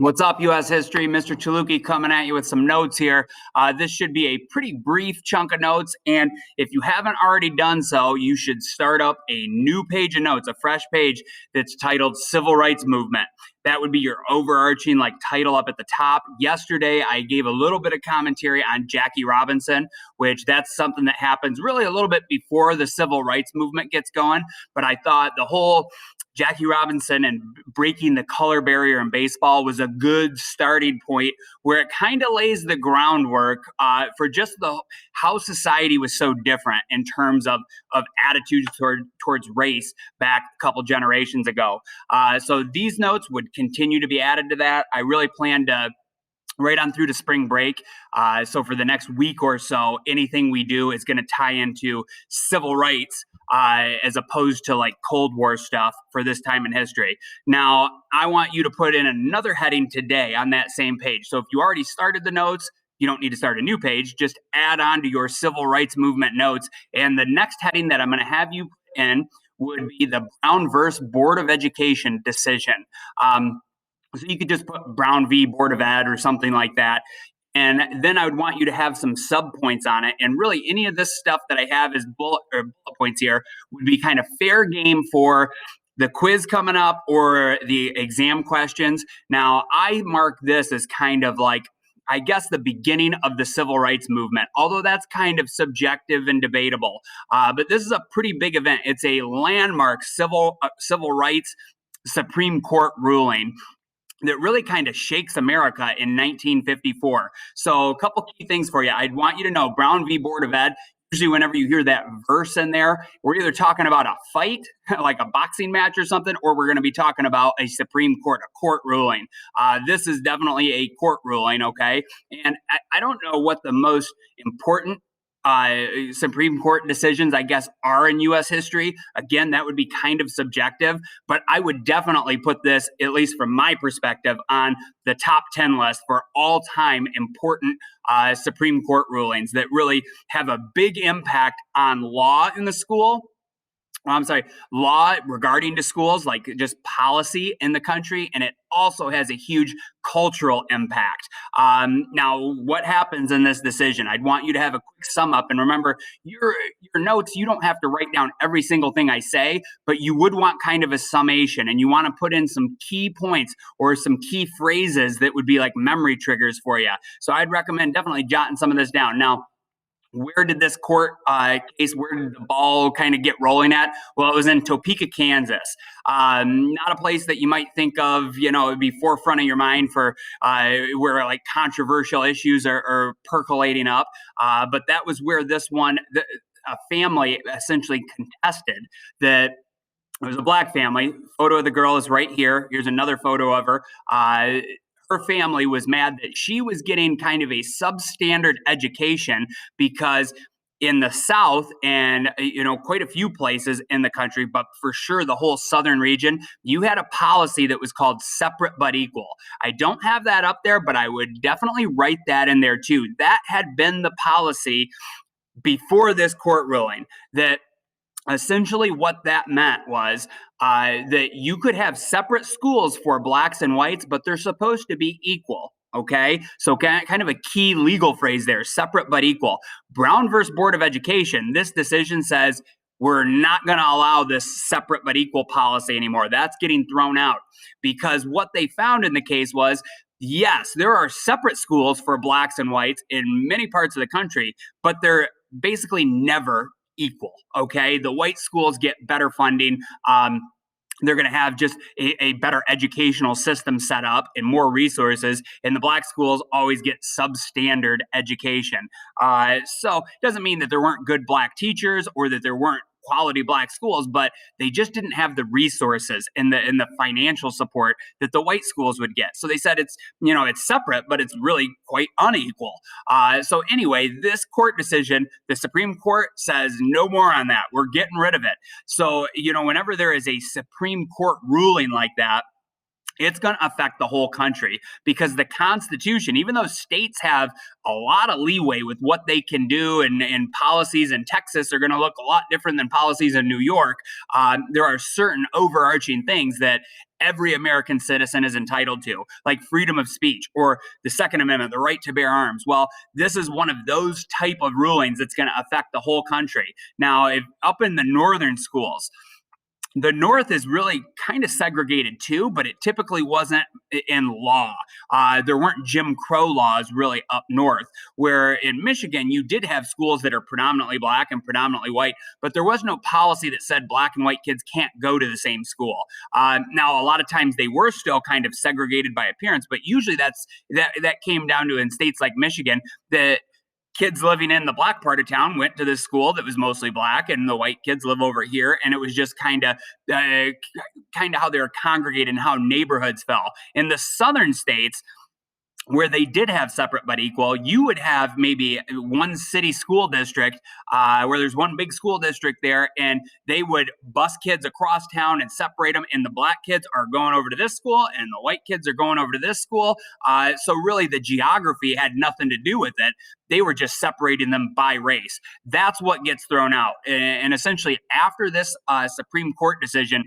What's up, U.S. history? Mr. Chaluki coming at you with some notes here. This should be a pretty brief chunk of notes, and if you haven't already done so, you should start up a new page of notes, a fresh page that's titled Civil Rights Movement. That would be your overarching title up at the top. Yesterday, I gave a little bit of commentary on Jackie Robinson, which that's something that happens really a little bit before the civil rights movement gets going. But I thought the whole Jackie Robinson and breaking the color barrier in baseball was a good starting point where it kind of lays the groundwork for just how society was so different in terms of attitudes towards race back a couple generations ago. So these notes would continue to be added to that. I really plan to right on through to spring break. So for the next week or so, anything we do is going to tie into civil rights as opposed to Cold War stuff for this time in history. Now, I want you to put in another heading today on that same page. So if you already started the notes, you don't need to start a new page. Just add on to your civil rights movement notes. And the next heading that I'm going to have you put in would be the Brown versus Board of Education decision. So you could just put Brown v. Board of Ed or something like that. And then I would want you to have some subpoints on it. And really, any of this stuff that I have as bullet points here would be kind of fair game for the quiz coming up or the exam questions. Now, I mark this as kind of I guess, the beginning of the civil rights movement, although that's kind of subjective and debatable. But this is a pretty big event. It's a landmark civil rights Supreme Court ruling that really kind of shakes America in 1954. So a couple key things for you. I'd want you to know Brown v. Board of Ed. Usually whenever you hear that verse in there, we're either talking about a fight, like a boxing match or something, or we're going to be talking about a Supreme Court, a court ruling. This is definitely a court ruling, okay? And I don't know what the most important Supreme Court decisions, I guess, are in U.S. history. Again, that would be kind of subjective, but I would definitely put this, at least from my perspective, on the top 10 list for all-time important Supreme Court rulings that really have a big impact on law in the school. Law regarding to schools, like just policy in the country, and it also has a huge cultural impact. Now, what happens in this decision? I'd want you to have a quick sum up, and remember, your notes, you don't have to write down every single thing I say, but you would want kind of a summation, and you want to put in some key points or some key phrases that would be like memory triggers for you. So I'd recommend definitely jotting some of this down. Now, where did this court case, where did the ball kind of get rolling at? Well, it was in Topeka, Kansas. Not a place that you might think of, it'd be forefront of your mind for where controversial issues are percolating up. But that was where this one, a family essentially contested that. It was a black family. Photo of the girl is right here. Here's another photo of her. Her family was mad that she was getting kind of a substandard education because in the South and, quite a few places in the country, but for sure the whole Southern region, you had a policy that was called separate but equal. I don't have that up there, but I would definitely write that in there too. That had been the policy before this court ruling, that essentially what that meant was that you could have separate schools for blacks and whites, but they're supposed to be equal. Okay, so kind of a key legal phrase there, separate but equal. Brown versus Board of Education, this decision says we're not going to allow this separate but equal policy anymore. That's getting thrown out because what they found in the case was, yes, there are separate schools for blacks and whites in many parts of the country, but they're basically never equal. Okay, the white schools get better funding. They're going to have just a better educational system set up and more resources, and the black schools always get substandard education. So it doesn't mean that there weren't good black teachers or that there weren't quality black schools, but they just didn't have the resources and the financial support that the white schools would get. So they said it's separate, but it's really quite unequal. So anyway, this court decision, the Supreme Court says no more on that. We're getting rid of it. So, whenever there is a Supreme Court ruling like that, it's going to affect the whole country because the Constitution, even though states have a lot of leeway with what they can do and policies in Texas are going to look a lot different than policies in New York, there are certain overarching things that every American citizen is entitled to, like freedom of speech or the Second Amendment, the right to bear arms. Well, this is one of those type of rulings that's going to affect the whole country. Now, if up in the northern schools, the North is really kind of segregated too, but it typically wasn't in law. There weren't Jim Crow laws really up north, where in Michigan, you did have schools that are predominantly black and predominantly white, but there was no policy that said black and white kids can't go to the same school. Now, a lot of times they were still kind of segregated by appearance, but usually that came down to in states like Michigan that kids living in the black part of town went to this school that was mostly black, and the white kids live over here. And it was just kind of how they were congregated and how neighborhoods fell. In the southern states, where they did have separate but equal, you would have maybe one city school district where there's one big school district there, and they would bus kids across town and separate them. And the black kids are going over to this school, and the white kids are going over to this school. So really, the geography had nothing to do with it. They were just separating them by race. That's what gets thrown out. And essentially, after this Supreme Court decision,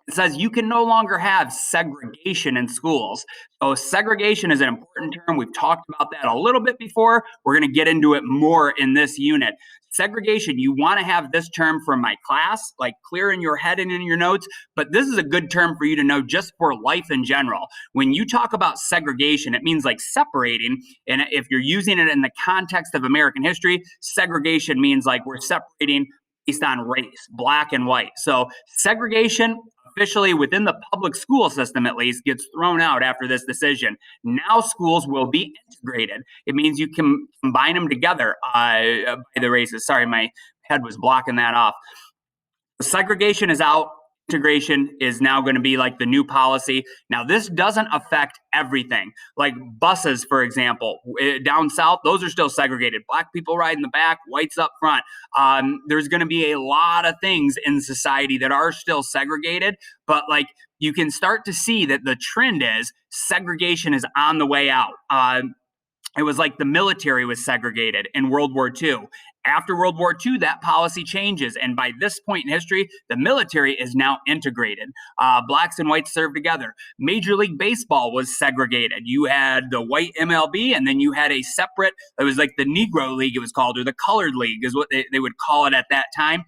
it says you can no longer have segregation in schools. So segregation is an important term. We've talked about that a little bit before. We're going to get into it more in this unit. Segregation, you want to have this term from my class, like clear in your head and in your notes, but this is a good term for you to know just for life in general. When you talk about segregation, it means like separating. And if you're using it in the context of American history, segregation means like we're separating based on race, black and white. So segregation officially within the public school system, at least, gets thrown out after this decision. Now schools will be integrated. It means you can combine them together by the races. Sorry, my head was blocking that off. Segregation is out. Integration is now going to be like the new policy. Now, this doesn't affect everything. Like buses, for example, down south, those are still segregated. Black people ride in the back, whites up front. There's going to be a lot of things in society that are still segregated, but like you can start to see that the trend is segregation is on the way out. It was like the military was segregated in World War II. After World War II, that policy changes. And by this point in history, the military is now integrated. Blacks and whites served together. Major League Baseball was segregated. You had the white MLB, and then you had a separate, it was like the Negro League, it was called, or the Colored League is what they would call it at that time,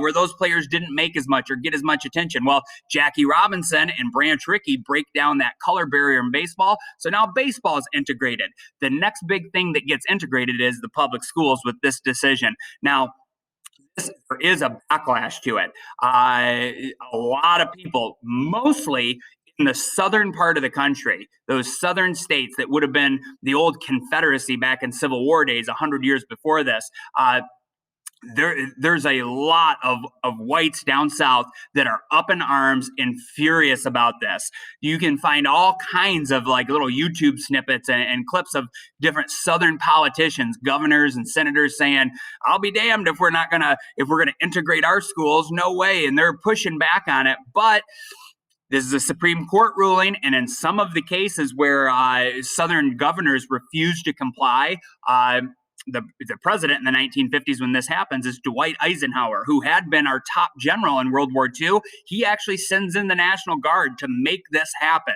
where those players didn't make as much or get as much attention. Well, Jackie Robinson and Branch Rickey break down that color barrier in baseball. So now baseball is integrated. The next big thing that gets integrated is the public schools with this decision. Now, there is a backlash to it. A lot of people, mostly in the southern part of the country, those southern states that would have been the old Confederacy back in Civil War days, 100 years before this, there's a lot of whites down south that are up in arms and furious about this. You can find all kinds of like little YouTube snippets and clips of different southern politicians, governors and senators saying, I'll be damned if we're gonna integrate our schools. No way. And they're pushing back on it. But this is a Supreme Court ruling, and in some of the cases where southern governors refuse to comply, the president in the 1950s when this happens is Dwight Eisenhower, who had been our top general in World War II. He actually sends in the National Guard to make this happen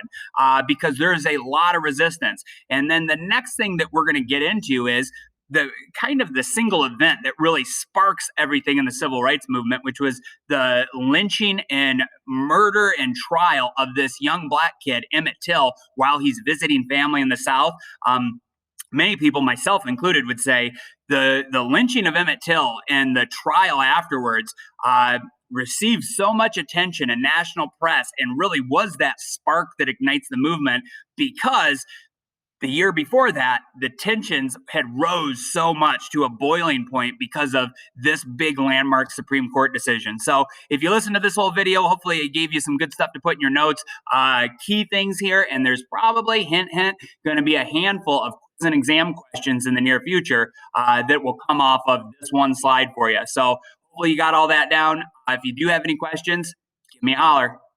because there's a lot of resistance. And then the next thing that we're going to get into is the kind of the single event that really sparks everything in the civil rights movement, which was the lynching and murder and trial of this young black kid, Emmett Till, while he's visiting family in the South. Many people, myself included, would say the lynching of Emmett Till and the trial afterwards received so much attention in national press and really was that spark that ignites the movement, because the year before that, the tensions had rose so much to a boiling point because of this big landmark Supreme Court decision. So if you listen to this whole video, hopefully it gave you some good stuff to put in your notes. Key things here, and there's probably, hint, going to be a handful of and exam questions in the near future that will come off of this one slide for you. So hopefully you got all that down. If you do have any questions, give me a holler.